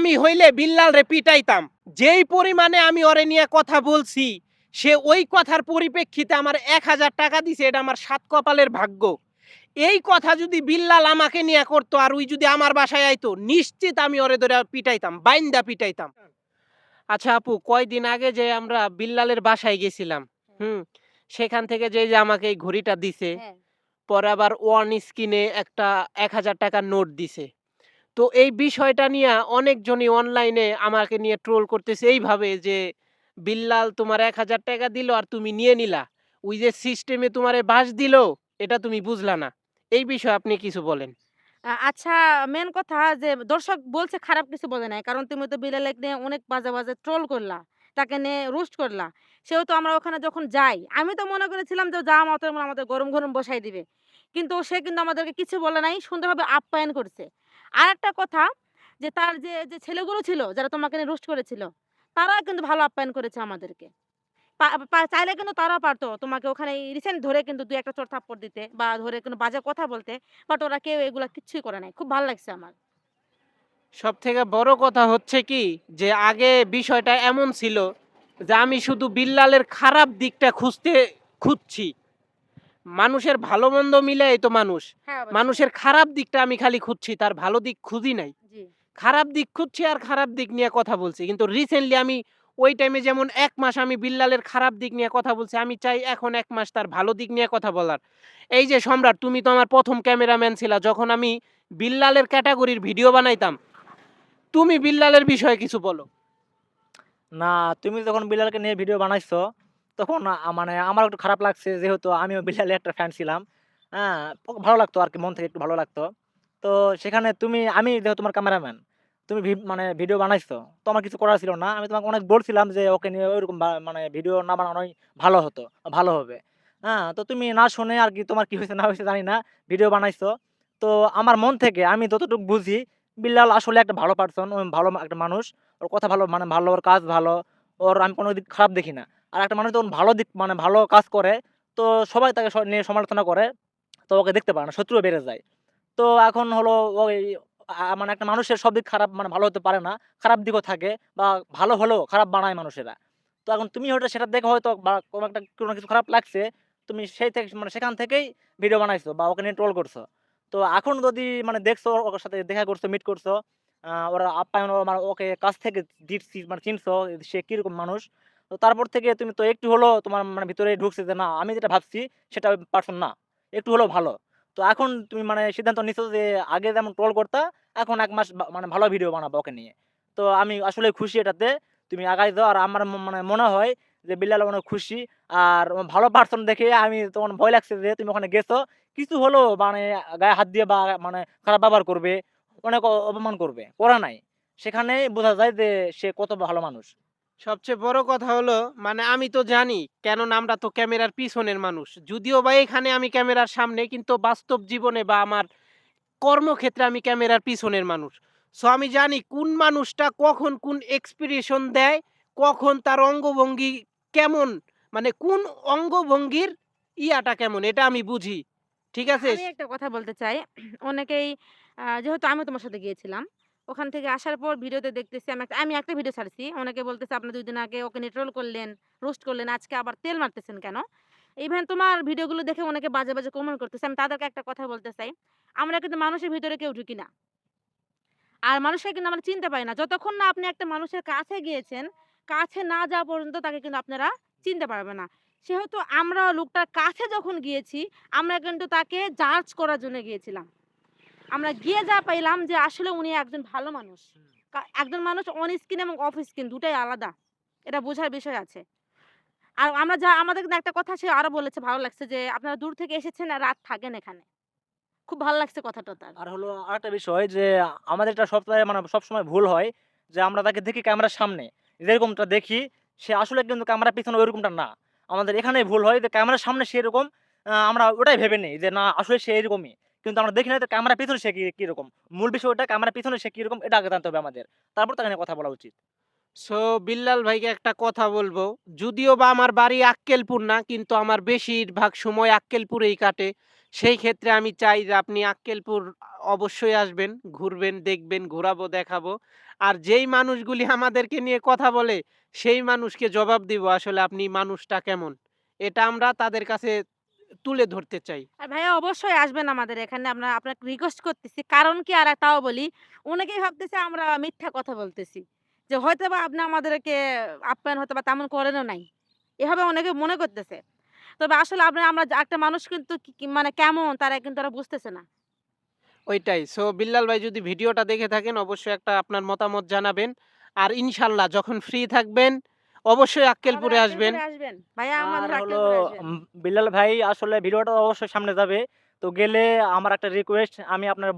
আমি হইলে বিল্লাল রে পিটাইতাম। যেই পরিমাণে আমি ওরে নিয়ে কথা বলছি, সে ওই কথার পরিপ্রেক্ষিতে আমার ১,০০০ টাকা দিছে, এটা আমার সাত কপালের ভাগ্য। এই কথা যদি বিল্লাল আমাকে নিয়ে করতো আর ওই যদি আমার বাসায় আইতো, নিশ্চিত আমি ওরে ধরে পিটাইতাম, বাইন্দা পিটাইতাম। আচ্ছা আপু, কয়দিন আগে যে আমরা বিল্লালের বাসায় গেছিলাম, সেখান থেকে যে আমাকে এই ঘড়িটা দিছে, হ্যাঁ। পরে আবার ওয়ান স্কিনে একটা ১,০০০ টাকার নোট দিছে। তো এই বিষয়টা নিয়ে অনেকজনই অনলাইনে আমাকে নিয়ে ট্রোল করতেছে এইভাবে যে, বিল্লাল তোমার ১,০০০ টাকা দিল আর তুমি নিয়ে নিলা। ওই যে সিস্টেমে তোমারে বাঁশ দিল, এটা তুমি বুঝলা না। এই বিষয়ে আপনি কিছু বলেন। আচ্ছা, মেইন কথা যে দর্শক বলছে খারাপ কিছু বলে নাই। কারণ তুমি তো বিলালেক নিয়ে অনেক বাজে, বাজে ট্রোল করলা। তাকে নিয়ে রোস্ট করলা। সেহেতু আমরা ওখানে যখন যাই, আমি তো মনে করেছিলাম যে যাওয়া মাত্র আমাদের গরম, গরম বসায় দিবে। কিন্তু সে কিন্তু আমাদেরকে কিছু বলে নাই। সুন্দরভাবে আপ্যায়ন করছে। আরেকটা কথা যে তার যে ছেলেগুলো ছিল যারা তোমাকে নিয়ে রোস্ট করেছিল, তারাও কিন্তু ভালো আপ্যায়ন করেছে আমাদেরকে। পা পা চাইলে কিন্তু তারাও পারতো তোমাকে ওখানে রিসেন্ট ধরে কিন্তু ২-১ টা চড় থাপ্পড় দিতে বা ধরে কোনো বাজে কথা বলতে। বাট ওরা কেউ এগুলা কিচ্ছুই করে নাই। খুব ভাল লাগছে আমার। সবথেকে বড় কথা হচ্ছে কি, যে আগে বিষয়টা এমন ছিল যে আমি শুধু বিল্লালের খারাপ দিকটা খুঁজছি। মানুষের ভালো মন্দ মিলেই তো মানুষ। হ্যাঁ, অবশ্যই। মানুষের খারাপ দিকটা আমি খালি খুঁজছি, তার ভালো দিক খুঁজি নাই। জি। খারাপ দিক খুঁজছি আর খারাপ দিক নিয়ে কথা বলছি। কিন্তু রিসেন্টলি আমি ওই টাইমে যেমন ১ মাস আমি বিল্লালের খারাপ দিক নিয়ে কথা বলছি, আমি চাই এখন ১ মাস তার ভালো দিক নিয়ে কথা বলার। এই যে সম্রাট, তুমি তো আমার ১ম ক্যামেরাম্যান ছিলা যখন আমি বিল্লালের ক্যাটেগরির ভিডিও বানাইতাম। তুমি বিল্লালের বিষয়ে কিছু বলো। না, তুমি যখন বিলালকে নিয়ে ভিডিও বানাইছো, তখন মানে আমারও একটু খারাপ লাগছে যেহেতু আমিও বিলালের একটা ফ্যান ছিলাম। হ্যাঁ? ভালো লাগতো আরকি, মন থেকে একটু ভালো লাগতো। তো সেখানে আমি যেহেতু তোমার ক্যামেরাম্যান, তুমি মানে ভিডিও বানাইছো, তো আমার কিছু করার ছিল না। আমি তোমাকে অনেক বলছিলাম যে ওকে নিয়ে ওইরকম মানে ভিডিও না বানানোই ভালো হতো, ভালো হবে। হ্যাঁ? তো তুমি না শুনে আরকি তোমার কি হইছে না হইছে জানি না, ভিডিও বানাইছো। তো আমার মন থেকে আমি যতটুকু বুঝি, বিল্লাল আসলে একটা ভালো পারসন, ভালো একটা মানুষ। ওর কথা ভালো, মানে ভালো, ওর কাজ ভালো। ওর আমি কোনো দিক খারাপ দেখি না। আর একটা মানুষ যখন ভালো দিক, মানে ভালো কাজ করে, তো সবাই তাকে নিয়ে সমালোচনা করে। তো ওকে দেখতে পারে না, শত্রুও বেড়ে যায়। তো এখন হলো ওই মানে একটা মানুষের সব দিক খারাপ, মানে ভালো হতে পারে না। খারাপ দিকও থাকে বা ভালো হলেও খারাপ বানায় মানুষেরা। তো এখন তুমি হয়তো সেটা দেখে হয়তো বা কোনো কিছু খারাপ লাগছে, তুমি সেই থেকে, মানে সেখান থেকেই ভিডিও বানাইছো বা ওকে নিয়ে ট্রোল করছো। তো এখন যদি মানে দেখছো, ওর সাথে দেখা করছো, মিট করছো, ওর আপ্যায়ন, মানে ওকে কাছ থেকে মানে চিনছো সে কিরকম মানুষ। তো তারপর থেকে তুমি তো একটু হলেও তোমার মানে ভিতরে ঢুকছে যে না, আমি যেটা ভাবছি সেটা ওই পারসন না। একটু হলেও ভালো। তো এখন তুমি মানে সিদ্ধান্ত নিছো যে আগে যেমন ট্রোল করতা, এখন ১ মাস মানে ভালো ভিডিও বানাবা ওকে নিয়ে। তো আমি আসলে খুশি এটাতে। তুমি আগাই যাও। আর আমার মানে মনে হয় যে বিল্লাল অনেক খুশি। আর ভালো পারসন দেখে আমি, তখন ভয় লাগছে যে তুমি ওখানে গেছো। কিছু হলেও মানে গায়ে হাত দিয়ে বা মানে খারাপ ব্যবহার করবে, অনেক অপমান করবে। করে নাই। সেখানেই বোঝা যায় যে সে কত ভালো মানুষ। সবচেয়ে বড় কথা হলো, মানে আমি তো জানি, কেননা আমরা তো ক্যামেরার পিছনের মানুষ। যদিও বা এখানে আমি ক্যামেরার সামনে, কিন্তু বাস্তব জীবনে বা আমার কর্মক্ষেত্রে আমি ক্যামেরার পিছনের মানুষ। সো আমি জানি কোন মানুষটা কখন কোন এক্সপ্রেশন দেয়, কখন তার অঙ্গভঙ্গি কেমন, মানে কোন অঙ্গভঙ্গির ইয়াটা কেমন, এটা আমি বুঝি। ঠিক আছে? আমি একটা কথা বলতে চাই। অনেকেই যেহেতু আমিও তোমার সাথে গিয়েছিলাম। ওখান থেকে আসার পর ভিডিওতে দেখতেছি আমি একটা ভিডিও ছাড়ছি। অনেকে বলতেছে আপনি ২ দিন আগে ওকে নিয়ে ট্রোল করলেন, রোস্ট করলেন। আজকে আবার তেল মারতেছেন কেন? ইভেন তোমার ভিডিওগুলো দেখে অনেকে বাজে, বাজে কমেন্ট করতেছে। আমি তাদেরকে একটা কথা বলতে চাই। আমরা কিন্তু মানুষের ভিতরে কেউ ঢুকি না। আর মানুষকে কিন্তু আমরা চিনতে পারি না। যতক্ষণ না আপনি একটা মানুষের কাছে গিয়েছেন, কাছে না যাওয়া পর্যন্ত তাকে কিন্তু আপনারা চিনতে পারবেন না। সেহেতু আমরা লোকটার কাছে যখন গিয়েছি, আমরা কিন্তু তাকে জাজ করার জন্য গিয়েছিলাম। আমরা গিয়ে যা পাইলাম যে আসলে উনি একজন ভালো মানুষ। একজন মানুষ অন স্ক্রিন এবং অফ স্ক্রিন ২ টাই আলাদা। এটা বোঝার বিষয় আছে। আর আমাদের কিন্তু একটা কথা সে আরো বলেছে, ভালো লাগছে যে, "আপনারা দূর থেকে এসেছেন আর রাত থাকেন এখানে।" খুব ভাল লাগছে কথাটা তার। আর হলো আরেকটা বিষয় যে আমাদের এটা সপ্তাহে মানে সবসময় ভুল হয় যে আমরা তাকে দেখি ক্যামেরার সামনে যেরকমটা দেখি, সে আসলে কিন্তু ক্যামেরার পিছনে ওইরকমটা না। আমাদের এখানেই ভুল হয় যে ক্যামেরার সামনে সে এরকম, আমরা ওটাই ভেবে নেই যে না আসলে সে এরকমই। কিন্তু আমরা দেখি না যে ক্যামেরার পিছনে সে কিরকম। মূল বিষয় ওটা, ক্যামেরার পিছনে সে কিরকম এটা আগে জানতে হবে আমাদের। তারপর তাকে নিয়ে কথা বলা উচিত। সো বিল্লাল ভাইকে একটা কথা বলবো। যদিও বা আমার বাড়ি আক্কেলপুর না, কিন্তু আমার বেশিরভাগ সময় আক্কেলপুরেই কাটে। সেই ক্ষেত্রে আমি চাই যে আপনি আক্কেলপুর অবশ্যই আসবেন, ঘুরবেন, দেখবেন, ঘোরাবো, দেখাবো। আর যেই মানুষগুলি আমাদেরকে নিয়ে কথা বলে, সেই মানুষকে জবাব দিব আসলে আপনি মানুষটা কেমন। এটা আমরা তাদের কাছে তুলে ধরতে চাই। আর ভাইয়া অবশ্যই আসবেন আমাদের এখানে। আপনাকে রিকোয়েস্ট করতেছি। কারণ কি আর তাও বলি, অনেকেই ভাবতেছে আমরা মিথ্যা কথা বলতেছি। যে হয়তোবা আপনি আমাদেরকে আপ্যায়ন হয়তোবা তেমন করেনও নাই। এভাবে অনেকে মনে করতেছে। তবে আসলে আমরা একটা মানুষ কিন্তু কি কি মানে কেমন তারা কিন্তু তারা বুঝতেছে না। ওইটাই। সো বিল্লাল ভাই যদি ভিডিওটা দেখে থাকেন অবশ্যই একটা আপনার মতামত জানাবেন। আর ইনশাআল্লাহ যখন ফ্রি থাকবেন অবশ্যই আমাদের আক্কেলপুরে আসবেন। আক্কেলপুরে আসবেন। ভাইয়া আর আমাদের হলো আক্কেলপুরে আসবেন। বিল্লাল ভাই আসলে ভিডিওটা অবশ্যই সামনে যাবে। তো গেলে আমার একটা রিকোয়েস্ট, আমি আপনার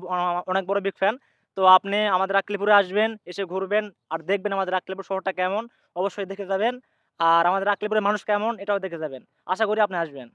অনেক বড় বিগ ফ্যান। তো আপনি আমাদের আক্কেলপুরে আসবেন, এসে ঘুরবেন আর দেখবেন আমাদের আক্কেলপুর শহরটা কেমন, অবশ্যই দেখে যাবেন। আর আমাদের আক্কেলপুরের মানুষ কেমন এটাও দেখে যাবেন। আশা করি আপনি আসবেন।